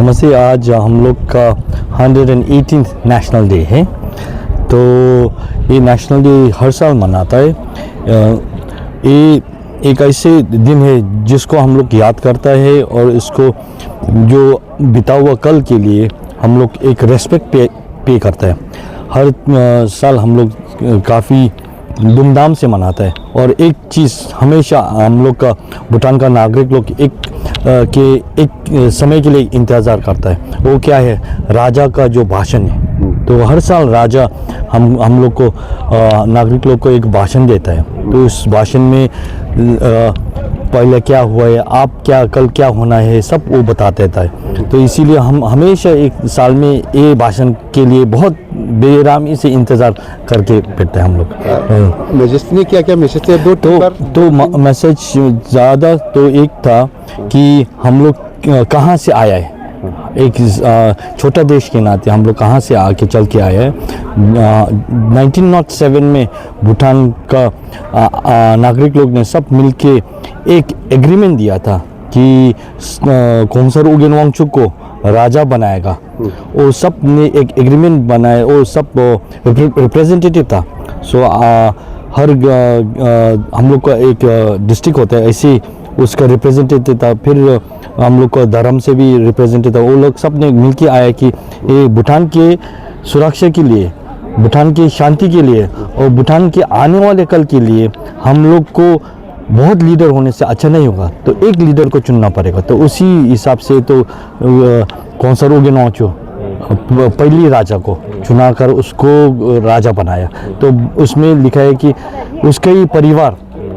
नमस्ते। आज हम लोग का 118th नेशनल डे है। तो ये नेशनल डे हर साल मनाता है। ये एक ऐसे दिन है जिसको हम लोग याद करता है और इसको जो बिता हुआ कल के लिए हम लोग एक रेस्पेक्ट पे करता है। हर साल हम लोग काफ़ी धूमधाम से मनाता है। और एक चीज़ हमेशा हम लोग का भूटान का नागरिक लोग एक समय के लिए इंतज़ार करता है। वो क्या है? राजा का जो भाषण है। तो हर साल राजा हम लोग को नागरिक लोग को एक भाषण देता है। तो उस भाषण में पहले क्या हुआ है, आप क्या कल क्या होना है, सब वो बता देता है। तो इसीलिए हम हमेशा एक साल में ये भाषण के लिए बहुत बेरामी से इंतज़ार करके बैठते हैं हम लोग। मैजेस्टी ने क्या क्या मैसेज थे? तो मैसेज ज़्यादा तो एक था कि हम लोग कहाँ से आया है। एक छोटा देश के नाते हम लोग कहाँ से आके चल के आए हैं। 1907 में भूटान का नागरिक लोग ने सब मिलके एक एग्रीमेंट दिया था कि खोंसर उगेन वांगचुक को राजा बनाएगा। और सब ने एक एग्रीमेंट बनाया और सब रिप्रेजेंटेटिव था। सो हर हम लोग का एक डिस्ट्रिक्ट होता है, ऐसे उसका रिप्रेजेंटेटिव था। फिर हम लोग को धर्म से भी रिप्रेजेंटेटिव था। वो लोग सब ने मिलके आया कि ये भूटान के सुरक्षा के लिए, भूटान की शांति के लिए और भूटान के आने वाले कल के लिए हम लोग को बहुत लीडर होने से अच्छा नहीं होगा, तो एक लीडर को चुनना पड़ेगा। तो उसी हिसाब से तो खोंसर उगेन वांगचुक पहली राजा को चुना कर उसको राजा बनाया। तो उसमें लिखा है कि उसका ही परिवार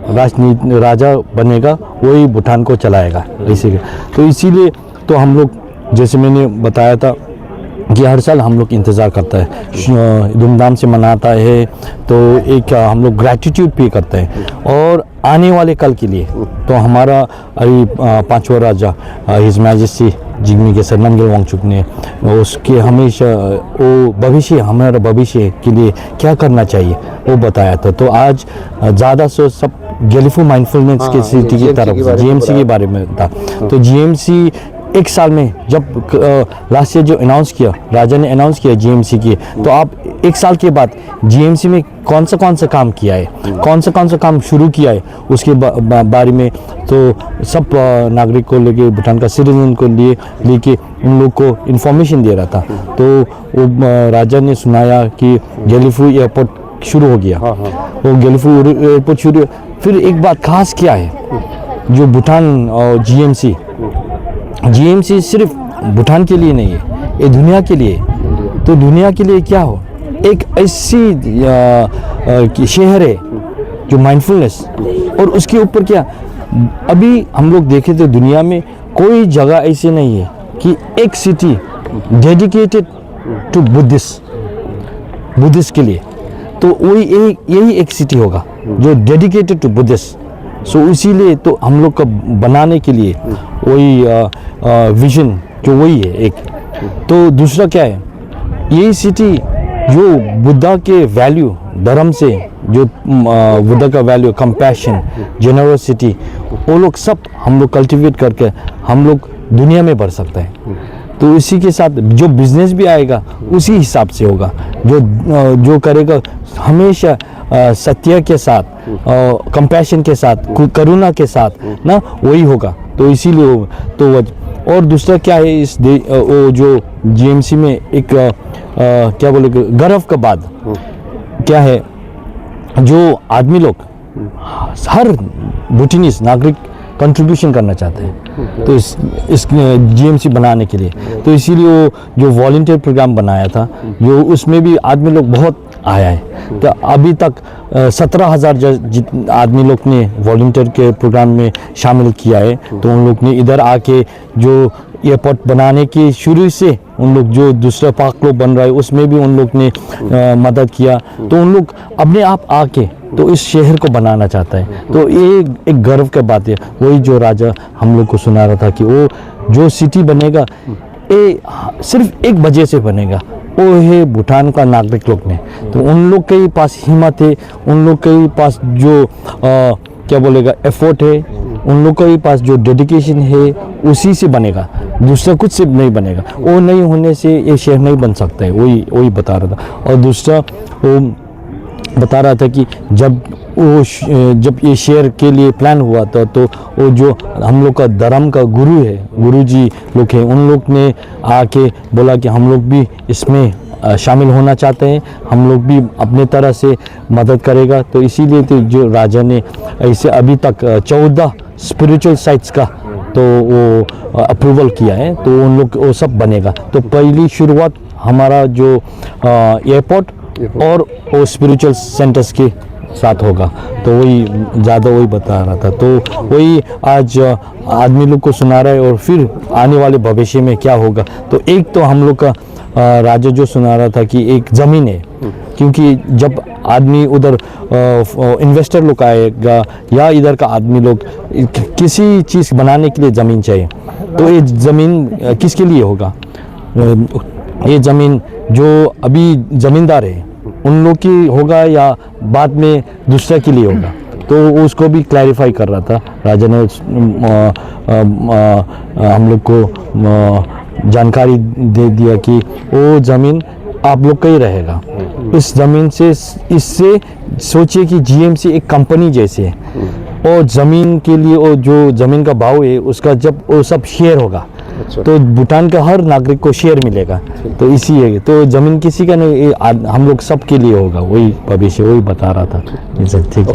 राजा बनेगा, वही भूटान को चलाएगा इसीलिए। तो इसीलिए तो हम लोग, जैसे मैंने बताया था कि हर साल हम लोग इंतज़ार करता है, धूमधाम से मनाता है। तो एक हम लोग ग्रैटिट्यूड पे करते हैं और आने वाले कल के लिए। तो हमारा अभी पांचवा राजा हिज मैजेस्टी जिग्मे खेसर नामग्याल वांगचुक ने उसके हमेशा वो भविष्य, हमारा भविष्य के लिए क्या करना चाहिए वो बताया था। तो आज ज़्यादा सो सब गेलिफू माइंडफुलनेस के सिटी की तरफ जीएमसी के बारे में था। तो जीएमसी एक साल में जब लास्ट ईयर जो अनाउंस किया, राजा ने अनाउंस किया जीएमसी की, तो आप एक साल के बाद जीएमसी में कौन सा काम किया है, कौन सा काम शुरू किया है, उसके बारे में तो सब नागरिक को लेके, भूटान का सिटीजन को लेके उन लोग को इन्फॉर्मेशन दे रहा था। तो वो राजा ने सुनाया कि गेलिफू एयरपोर्ट शुरू हो गया। वो गेलिफू एयरपोर्ट शुरू, फिर एक बात खास क्या है, जो भूटान और जीएमसी सिर्फ भूटान के लिए नहीं है, ये दुनिया के लिए। तो दुनिया के लिए क्या हो, एक ऐसी शहर है जो माइंडफुलनेस, और उसके ऊपर क्या, अभी हम लोग देखें तो दुनिया में कोई जगह ऐसी नहीं है कि एक सिटी डेडिकेटेड टू बुद्धिस्ट के लिए। तो वही यही एक सिटी होगा जो डेडिकेटेड टू बुद्धिस्ट। सो इसीलिए तो हम लोग का बनाने के लिए वही विजन जो वही है एक। तो दूसरा क्या है, यही सिटी जो बुद्धा के वैल्यू, धर्म से जो बुद्धा का वैल्यू, कंपैशन, जेनरोसिटी, वो लोग सब हम लोग कल्टिवेट करके हम लोग दुनिया में बढ़ सकते हैं। तो इसी के साथ जो बिजनेस भी आएगा उसी हिसाब से होगा, जो करेगा हमेशा सत्य के साथ, कंपैशन के साथ, करुणा के साथ ना, वही होगा। तो इसीलिए तो और दूसरा क्या है, वो जो जीएमसी में एक क्या बोलेगा, गर्व का बात क्या है, जो आदमी लोग, हर भूटानीज नागरिक कंट्रीब्यूशन करना चाहते हैं तो इस जीएमसी बनाने के लिए। तो इसीलिए वो जो वॉलंटियर प्रोग्राम बनाया था, जो उसमें भी आदमी लोग बहुत आया है। तो अभी तक 17,000 आदमी लोग ने वॉलंटियर के प्रोग्राम में शामिल किया है। तो उन लोग ने इधर आके जो एयरपोर्ट बनाने के शुरू से उन लोग जो दूसरा पार्क लोग बन रहा है उसमें भी उन लोग ने मदद किया। तो उन लोग अपने आप आके तो इस शहर को बनाना चाहता है। तो ये एक गर्व की बात है। वही जो राजा हम लोग को सुना रहा था कि वो जो सिटी बनेगा, ये सिर्फ एक वजह से बनेगा, वो है भूटान का नागरिक लोग ने। तो उन लोग के पास हिम्मत है, उन लोग के पास जो क्या बोलेगा एफर्ट है, उन लोग के पास जो डेडिकेशन है, उसी से बनेगा। दूसरा कुछ से नहीं बनेगा। वो नहीं होने से ये शहर नहीं बन सकता है, वही बता रहा था। और दूसरा वो बता रहा था कि जब ये शहर के लिए प्लान हुआ था तो वो जो हम लोग का धर्म का गुरु है, गुरुजी लोग हैं, उन लोग ने आके बोला कि हम लोग भी इसमें शामिल होना चाहते हैं, हम लोग भी अपने तरह से मदद करेगा। तो इसीलिए तो जो राजा ने ऐसे अभी तक 14 स्पिरिचुअल साइट्स का तो वो अप्रूवल किया है, तो उन लोग वो सब बनेगा। तो पहली शुरुआत हमारा जो एयरपोर्ट और वो स्पिरिचुअल सेंटर्स के साथ होगा। तो वही ज़्यादा वही बता रहा था। तो वही आज आदमी लोग को सुना रहा है और फिर आने वाले भविष्य में क्या होगा। तो एक तो हम लोग का राजा जो सुना रहा था कि एक ज़मीन है, क्योंकि जब आदमी उधर इन्वेस्टर लोग आएगा या इधर का आदमी लोग किसी चीज़ बनाने के लिए ज़मीन चाहिए, तो ये ज़मीन किसके लिए होगा? ये ज़मीन जो अभी ज़मींदार है उन लोग की होगा या बाद में दूसरे के लिए होगा। तो उसको भी क्लैरिफाई कर रहा था राजा ने। हम लोग को जानकारी दे दिया कि वो ज़मीन आप लोग का ही रहेगा। इस ज़मीन से इससे सोचिए कि जीएमसी एक कंपनी जैसे है, और ज़मीन के लिए वो जो ज़मीन का भाव है उसका जब वो सब शेयर होगा, तो भूटान का हर नागरिक को शेयर मिलेगा। तो इसी है, तो ज़मीन किसी का नहीं, हम लोग सब के लिए होगा। वही भविष्य वही बता रहा था। ठीक।